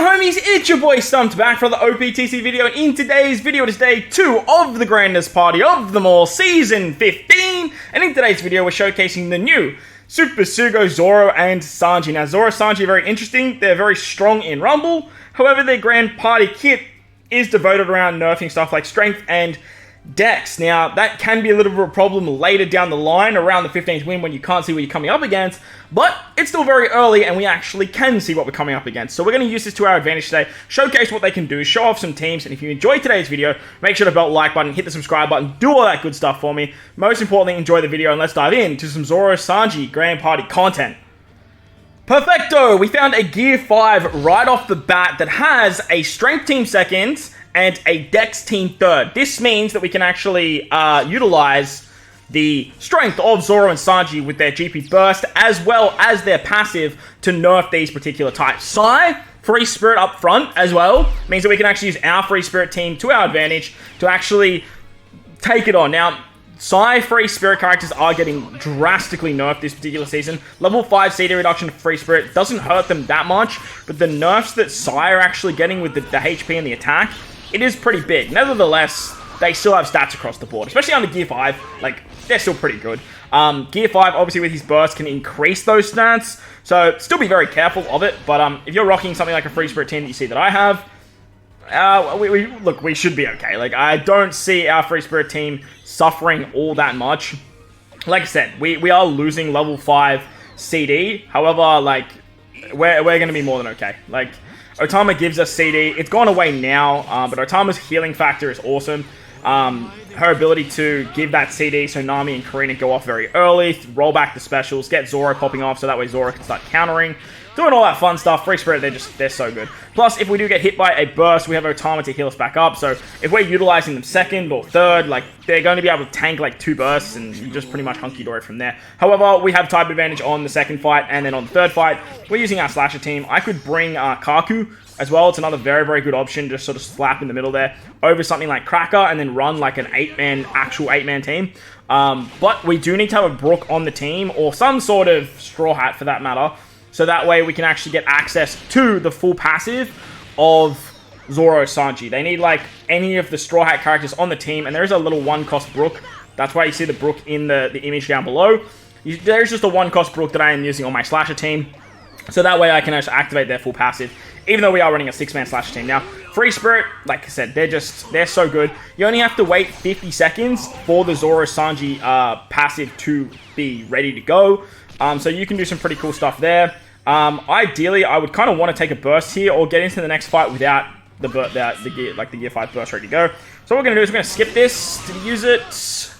homies, it's your boy Stumped back for the OPTC video, and in today's video it is day 2 of the grandest party of them all, Season 15, and in today's video we're showcasing the new Super Sugo Zoro and Sanji. Now Zoro Sanji are very interesting, they're very strong in Rumble, however their grand party kit is devoted around nerfing stuff like strength and Dex. Now, that can be a little bit of a problem later down the line, around the 15th win when you can't see what you're coming up against, but it's still very early and we actually can see what we're coming up against. So we're going to use this to our advantage today, showcase what they can do, show off some teams, and if you enjoyed today's video, make sure to belt the like button, hit the subscribe button, do all that good stuff for me. Most importantly, enjoy the video and let's dive into some Zoro Sanji Grand Party content. Perfecto! We found a Gear 5 right off the bat that has a Strength Team second and a Dex Team third. This means that we can actually utilize the strength of Zoro and Sanji with their GP burst, as well as their passive to nerf these particular types. Sai, Free Spirit up front as well, means that we can actually use our Free Spirit team to our advantage to actually take it on. Now, Sai Free Spirit characters are getting drastically nerfed this particular season. Level 5 CD reduction to Free Spirit doesn't hurt them that much, but the nerfs that Sai are actually getting with the HP and the attack, it is pretty big. Nevertheless, they still have stats across the board, especially under Gear 5. Like, they're still pretty good. Gear 5, obviously, with his burst, can increase those stats, so still be very careful of it. But if you're rocking something like a Free Spirit team that you see that I have, look, we should be okay. Like, I don't see our Free Spirit team suffering all that much. Like I said, we are losing level 5 CD. However, like, we're going to be more than okay. Like, Otama gives us CD. It's gone away now, but Otama's healing factor is awesome. Her ability to give that CD so Nami and Karina go off very early, roll back the specials, get Zoro popping off so that way Zoro can start countering, doing all that fun stuff. Free Spirit, they're so good. Plus, if we do get hit by a burst, we have Otama to heal us back up. So if we're utilizing them second or third, like, they're going to be able to tank like 2 bursts and you just pretty much hunky-dory from there. However, we have type advantage on the second fight, and then on the third fight, we're using our slasher team. I could bring Kaku as well. It's another very, very good option, just sort of slap in the middle there over something like Cracker and then run like an actual 8-man team. But we do need to have a Brook on the team, or some sort of Straw Hat for that matter, so that way we can actually get access to the full passive of Zoro Sanji. They need like any of the Straw Hat characters on the team, and there is a little 1-cost Brook. That's why you see the Brook in the image down below. There's just a 1-cost Brook that I am using on my slasher team, so that way I can actually activate their full passive, even though we are running a 6-man slasher team. Now, Free Spirit, like I said, they're so good. You only have to wait 50 seconds for the Zoro Sanji passive to be ready to go. So you can do some pretty cool stuff there. Ideally, I would kind of want to take a burst here or get into the next fight without the Gear 5 burst ready to go. So what we're going to do is we're going to skip this. Did he use it?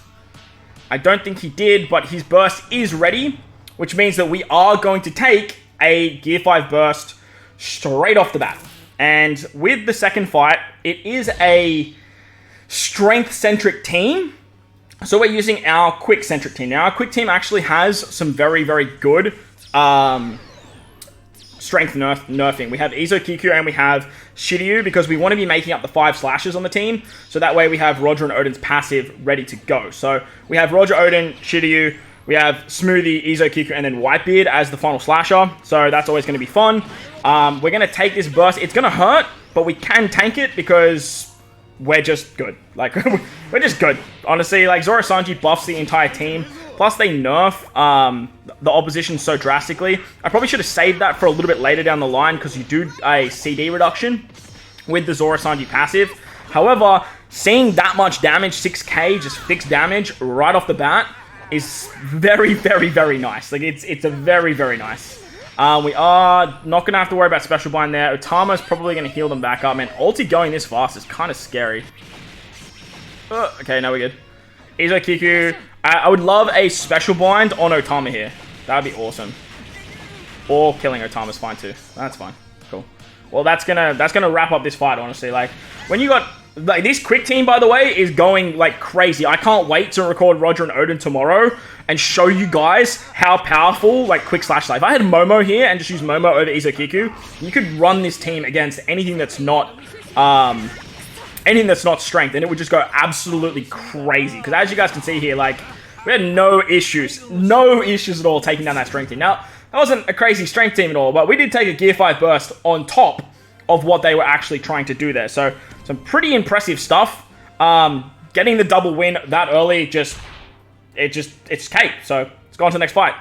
I don't think he did, but his burst is ready, which means that we are going to take a Gear 5 burst straight off the bat. And with the second fight, it is a strength-centric team. So we're using our quick-centric team. Now, our quick team actually has some very, very good strength nerfing. We have Izo-Kiku and we have Shiryu, because we want to be making up the 5 slashes on the team. So that way we have Roger and Odin's passive ready to go. So we have Roger, Odin, Shiryu, we have Smoothie, Izo-Kiku, and then Whitebeard as the final slasher. So that's always going to be fun. We're going to take this burst. It's going to hurt, but we can tank it because we're just good. Like, we're just good. Honestly, like, Zoro Sanji buffs the entire team. Plus, they nerf the opposition so drastically. I probably should have saved that for a little bit later down the line, because you do a CD reduction with the Zoro Sanji passive. However, seeing that much damage, 6k, just fixed damage right off the bat, is very, very, very nice. Like, it's a very, very nice. We are not going to have to worry about Special Bind there. Otama's probably going to heal them back up. Man, ulti going this fast is kind of scary. Okay, now we're good. Izo-Kiku. I would love a Special Bind on Otama here. That would be awesome. Or killing Otama's fine too. That's fine. Cool. Well, that's gonna wrap up this fight, honestly. Like, when you got... Like, this quick team, by the way, is going, like, crazy. I can't wait to record Roger and Odin tomorrow and show you guys how powerful, like, quick slash life. If I had Momo here and just use Momo over Izo-Kiku, you could run this team against anything that's not strength, and it would just go absolutely crazy. Because as you guys can see here, like, we had no issues at all taking down that strength team. Now, that wasn't a crazy strength team at all, but we did take a Gear 5 burst on top of what they were actually trying to do there. So some pretty impressive stuff. Getting the double win that early, it's cake. So let's go on to the next fight.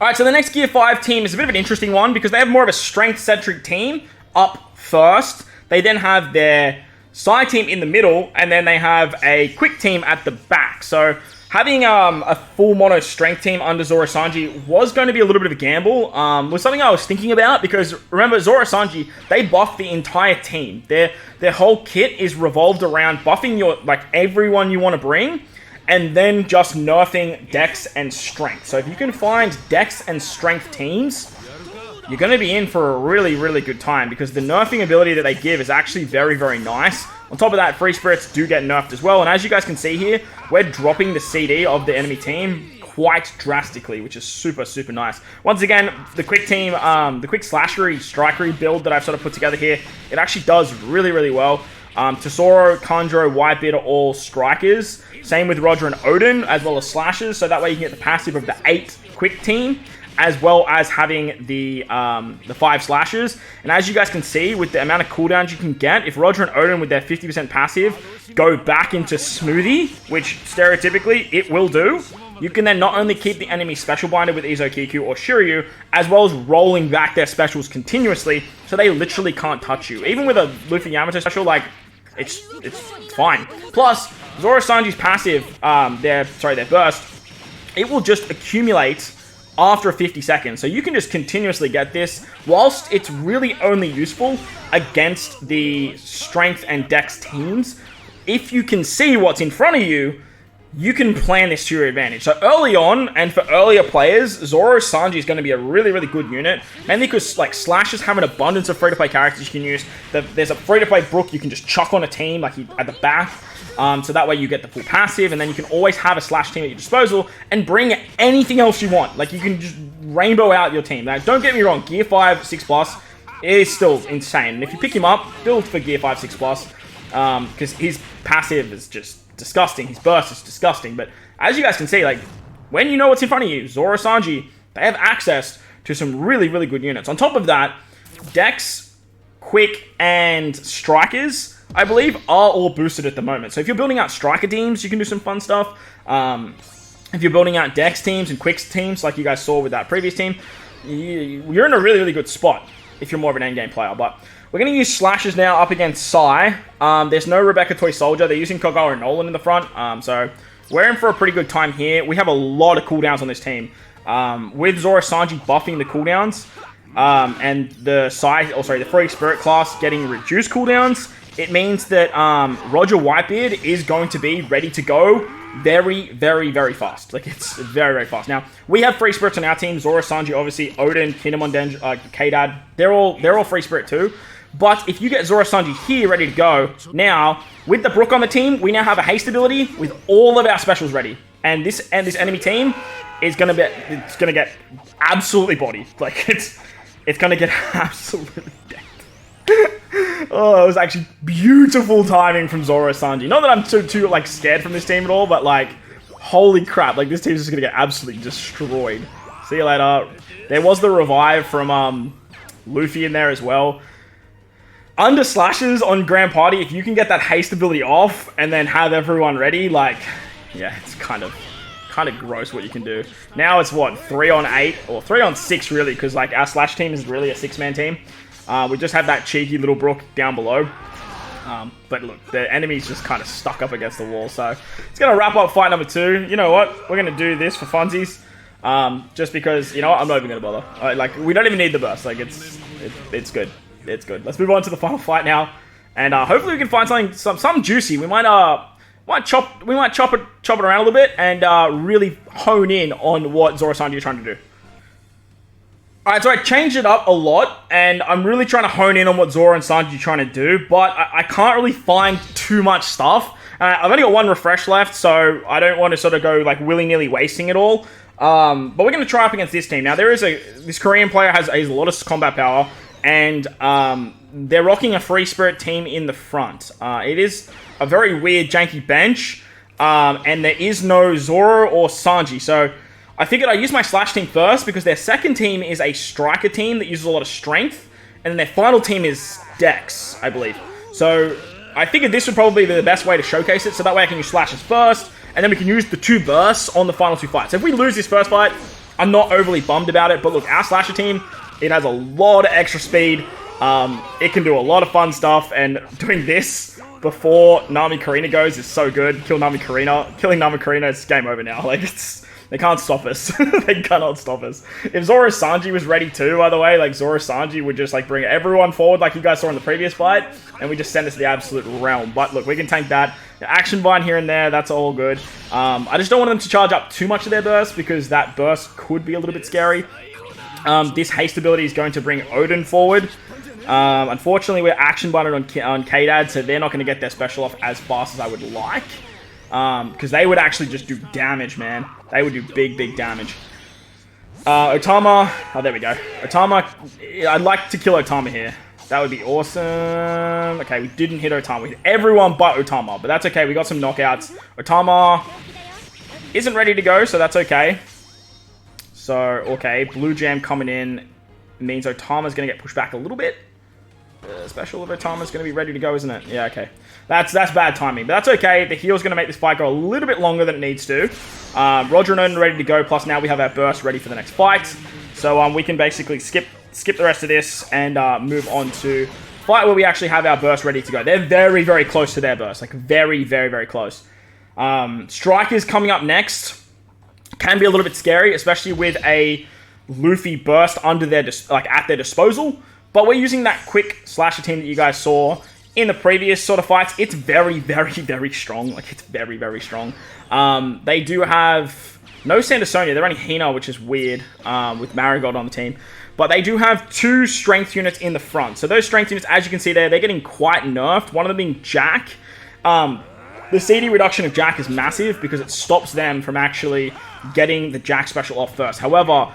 Alright, so the next Gear 5 team is a bit of an interesting one because they have more of a strength-centric team up first. They then have their side team in the middle, and then they have a quick team at the back. So having a full mono strength team under Zoro Sanji was going to be a little bit of a gamble. Was something I was thinking about because remember, Zoro Sanji, they buff the entire team. Their whole kit is revolved around buffing your everyone you want to bring, and then just nerfing Dex and Strength. So if you can find Dex and Strength teams, you're going to be in for a really, really good time because the nerfing ability that they give is actually very, very nice. On top of that, free spirits do get nerfed as well. And as you guys can see here, we're dropping the CD of the enemy team quite drastically, which is super, super nice. Once again, the quick team, the quick slashery, strikery build that I've sort of put together here, it actually does really, really well. Tesoro, Kanjuro, Whitebeard are all strikers. Same with Roger and Odin, as well as slashers. So that way you can get the passive of the 8 quick team, as well as having the 5 slashers. And as you guys can see, with the amount of cooldowns you can get, if Roger and Odin with their 50% passive go back into Smoothie, which stereotypically it will do, you can then not only keep the enemy special binded with Izokiku or Shiryu, as well as rolling back their specials continuously, so they literally can't touch you. Even with a Luffy Yamato special, it's fine. Plus, Zoro Sanji's passive, their burst, it will just accumulate after 50 seconds. So you can just continuously get this, whilst it's really only useful against the strength and dex teams. If you can see what's in front of you, you can plan this to your advantage. So early on, and for earlier players, Zoro Sanji is going to be a really, really good unit. Mainly because slashers have an abundance of free-to-play characters you can use. There's a free-to-play Brook you can just chuck on a team at the back. So that way you get the full passive, and then you can always have a slash team at your disposal and bring anything else you want. You can just rainbow out your team. Now, don't get me wrong, Gear 5, 6+, is still insane. And if you pick him up, build for Gear 5, 6+, because his passive is just disgusting. His burst is disgusting. But as you guys can see, when you know what's in front of you, Zoro Sanji, they have access to some really, really good units. On top of that, Dex, Quick, and Strikers, I believe, are all boosted at the moment. So if you're building out Striker teams, you can do some fun stuff. If you're building out Dex teams and Quick teams, like you guys saw with that previous team, you're in a really, really good spot if you're more of an endgame player. But we're going to use Slashers now up against Sai. There's no Rebecca Toy Soldier. They're using Kogara and Nolan in the front. So we're in for a pretty good time here. We have a lot of cooldowns on this team. With Zoro Sanji buffing the cooldowns, and the Free Spirit class getting reduced cooldowns, it means that Roger Whitebeard is going to be ready to go very, very, very fast. It's very, very fast. Now, we have Free Spirits on our team. Zoro Sanji, obviously, Odin, Kinemon Denji, K-Dad, they're all Free Spirit too. But if you get Zoro Sanji here ready to go, now, with the Brook on the team, we now have a haste ability with all of our specials ready. And this enemy team is gonna get absolutely bodied. It's gonna get absolutely dead. Oh, it was actually beautiful timing from Zoro Sanji. Not that I'm too scared from this team at all, but holy crap, this team's just gonna get absolutely destroyed. See you later. There was the revive from Luffy in there as well. Under slashes on Grand Party, if you can get that haste ability off and then have everyone ready, yeah, it's kind of gross what you can do. Now it's what, 3-on-8 or 3-on-6 really, because our slash team is really a 6-man team. We just have that cheeky little Brook down below. But look, the enemy's just kind of stuck up against the wall. So it's going to wrap up fight number 2. You know what? We're going to do this for funsies. Just because, you know what? I'm not even going to bother. We don't even need the burst. It's good. It's good. Let's move on to the final fight now. And hopefully we can find something juicy. We might chop it around a little bit and really hone in on what Zoro Sanji is trying to do. Alright, so I changed it up a lot, and I'm really trying to hone in on what Zoro and Sanji are trying to do, but I can't really find too much stuff. I've only got 1 refresh left, so I don't want to sort of go willy-nilly wasting it all. But we're going to try up against this team. Now, this Korean player has a lot of combat power, and they're rocking a Free Spirit team in the front. It is a very weird, janky bench, and there is no Zoro or Sanji, so I figured I'd use my Slash team first because their second team is a Striker team that uses a lot of strength, and then their final team is Dex, I believe. So I figured this would probably be the best way to showcase it, so that way I can use slashes first, and then we can use the 2 bursts on the final 2 fights. So if we lose this first fight, I'm not overly bummed about it, but look, our slasher team, it has a lot of extra speed. It can do a lot of fun stuff, and doing this before Nami Karina goes is so good. Killing Nami Karina is game over now. Like, they can't stop us. They cannot stop us. If Zoro Sanji was ready too, by the way, like, Zoro Sanji would just, like, bring everyone forward like you guys saw in the previous fight, and we just send us to the absolute realm. But look, we can tank that. The action bind here and there, that's all good. I just don't want them to charge up too much of their burst, because that burst could be a little bit scary. This haste ability is going to bring Odin forward. Unfortunately, we're action binded on K-Dad, so they're not going to get their special off as fast as I would like. Because they would actually just do damage, man. They would do big damage. Otama. Oh, there we go. Otama. I'd like to kill Otama here. That would be awesome. Okay, we didn't hit Otama. We hit everyone but Otama. But that's okay. We got some knockouts. Otama isn't ready to go, so that's okay. So, okay. Blue Jam coming in means Otama's going to get pushed back a little bit. Special of Otama's going to be ready to go, isn't it? Yeah, okay. That's bad timing, but that's okay. The heal's going to make this fight go a little bit longer than it needs to. Roger and Odin ready to go, plus now we have our burst ready for the next fight. So we can basically skip the rest of this and move on to fight where we actually have our burst ready to go. They're very close to their burst. Like, very close. Strikers coming up next. Can be a little bit scary, especially with a Luffy burst under their at their disposal. But we're using that quick slasher team that you guys saw in the previous sort of fights. It's very strong. Like, it's very strong. They do have no Sandersonia. They're only Hina, which is weird, with Marigold on the team. But they do have 2 strength units in the front. So those strength units, as you can see there, they're getting quite nerfed. One of them being Jack. The CD reduction of Jack is massive because it stops them from actually getting the Jack special off first. However,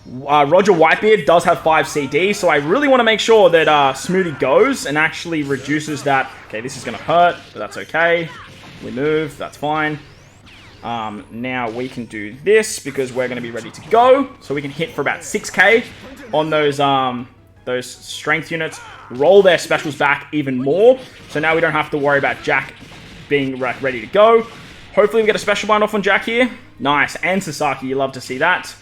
Roger Whitebeard does have 5 CD, so I really want to make sure that Smoothie goes and actually reduces that. Okay, this is going to hurt, but that's okay. We move, that's fine. Now we can do this because we're going to be ready to go. So we can hit for about 6k on those strength units, roll their specials back even more. So now we don't have to worry about Jack being ready to go. Hopefully we get a special bind off on Jack here. Nice, and Sasaki, you love to see that.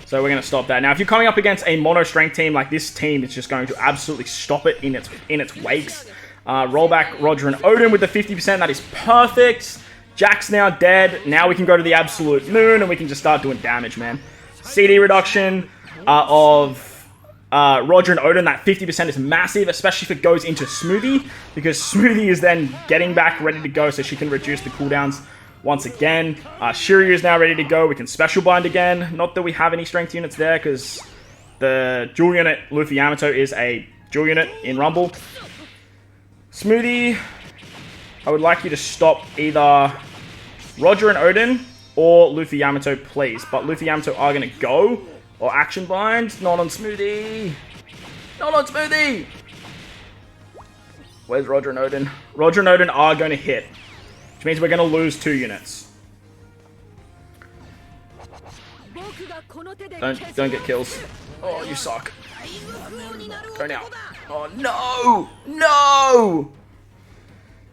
So we're going to stop that. Now, if you're coming up against a mono strength team, like this team, it's just going to absolutely stop it in its wakes. Roll back Roger and Odin with the 50%. That is perfect. Jack's now dead. Now we can go to the absolute moon and we can just start doing damage, man. CD reduction of Roger and Odin, that 50% is massive, especially if it goes into Smoothie, because Smoothie is then getting back ready to go so she can reduce the cooldowns once again. Shiryu is now ready to go. We can special bind again. Not that we have any strength units there, because the dual unit Luffy Yamato is a dual unit in Rumble. Smoothie, I would like you to stop either Roger and Odin or Luffy Yamato, please. But Luffy Yamato are going to go. Or action bind. Not on Smoothie. Not on Smoothie. Where's Roger and Odin? Roger and Odin are going to hit. Which means we're going to lose 2 units. Don't get kills. Oh, you suck. Go now. Oh, no! No!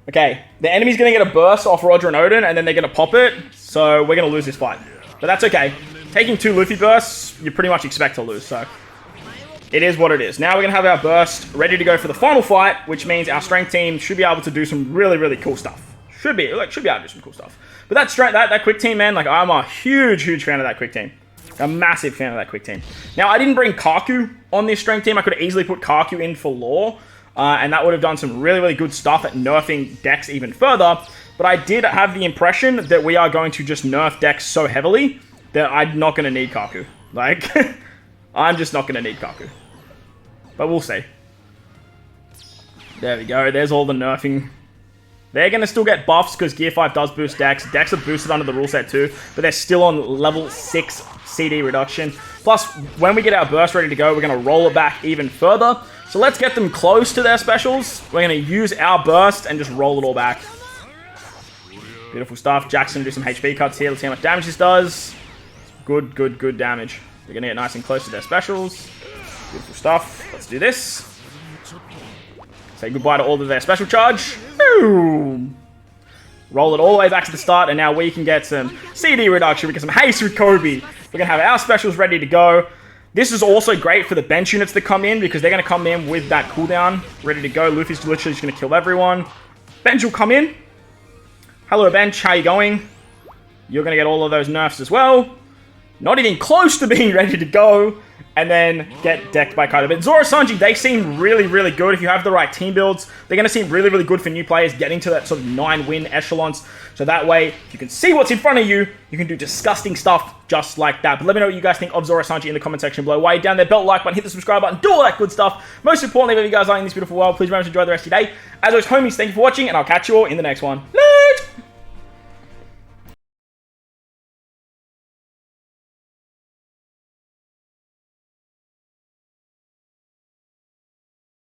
Okay, the enemy's going to get a burst off Roger and Odin, and then they're going to pop it. So we're going to lose this fight. But that's okay. Taking 2 Luffy bursts, you pretty much expect to lose, so it is what it is. Now we're going to have our burst ready to go for the final fight, which means our strength team should be able to do some really cool stuff. Should be able to do some cool stuff. But that quick team, man, like, I'm a huge fan of that quick team. A massive fan of that quick team. Now, I didn't bring Kaku on this strength team. I could have easily put Kaku in for lore, and that would have done some really good stuff at nerfing Dex even further. But I did have the impression that we are going to just nerf Dex so heavily that I'm not going to need Kaku. Like, I'm just not going to need Kaku. But we'll see. There we go. There's all the nerfing. They're going to still get buffs because Gear 5 does boost Dex. Dex are boosted under the rule set too, but they're still on level 6 CD reduction. Plus, when we get our burst ready to go, we're going to roll it back even further. So let's get them close to their specials. We're going to use our burst and just roll it all back. Beautiful stuff. Jackson do some HP cuts here. Let's see how much damage this does. Good damage. They're going to get nice and close to their specials. Beautiful stuff. Let's do this. Say goodbye to all of their special charge. Boom. Roll it all the way back to the start, and now we can get some CD reduction. We get some haste with Krooby. We're going to have our specials ready to go. This is also great for the bench units that come in, because they're going to come in with that cooldown ready to go. Luffy's literally just going to kill everyone. Bench will come in. Hello, Bench. How you going? You're going to get all of those nerfs as well. Not even close to being ready to go. And then get decked by quite a bit. Zoro Sanji, they seem really, really good. If you have the right team builds, they're going to seem really, really good for new players getting to that sort of 9-win echelons. So that way, if you can see what's in front of you, you can do disgusting stuff just like that. But let me know what you guys think of Zoro Sanji in the comment section below. While you're down there, belt like button, hit the subscribe button, do all that good stuff. Most importantly, if you guys are in this beautiful world, please remember to enjoy the rest of your day. As always, homies, thank you for watching, and I'll catch you all in the next one.